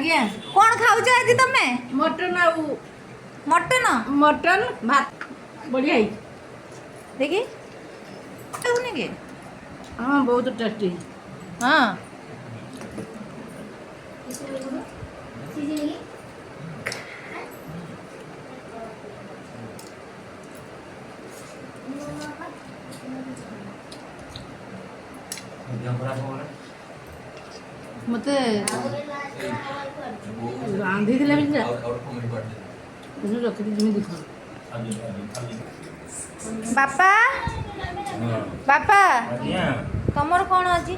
आज्ञा कौन खाऊ आज तमे मटन आउ मटन मटन भात बढ़िया ही देखी होने के हाँ बहुत टेस्टी हाँ मते रांधी दिले बिचा रखी दी दिखा बापा बापा ଆଜ୍ଞା तमर कौन अछि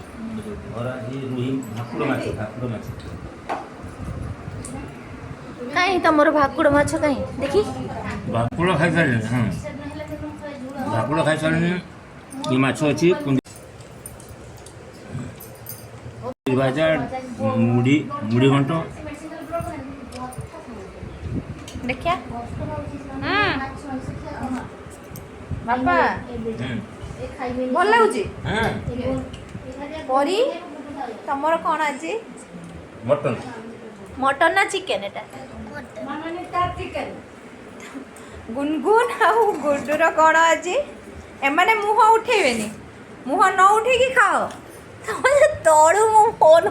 ମୋର ଆଜି ରୋହି ଭାକୁର ମାଛ काई तमर भाकुड़ माछ काई देखी ଭାକୁର ଖାଇସାରିଲେଣି ହଁ ଭାକୁର ଖାଇସାରିଲେଣି ଏ ମାଛ ଅଛି ଭାଜା ମୁଢ଼ି ଘଣ୍ଟ देखिया बापा भल लगुची परी तमर कौन अछि ମଟନ मटन ना चिकेन एटा गुनगुन आउ गुडुर कौन अछि एमाने मुह उठेबेनी मुह न उठेकी खाओ तमे तळु मु फोन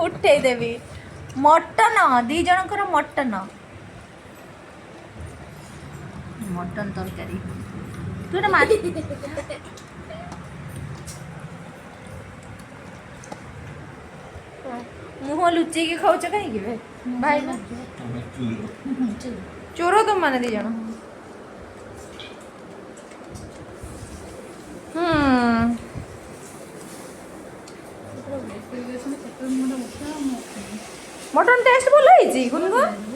उठे देबी मटन दी जनकर मटन मटन तरकारी तू ना मार मुह लुचे की खाऊच कहीं भाई ना चोर तुम माने दी जण मटन टेस्ट भल होइछि गुनगुन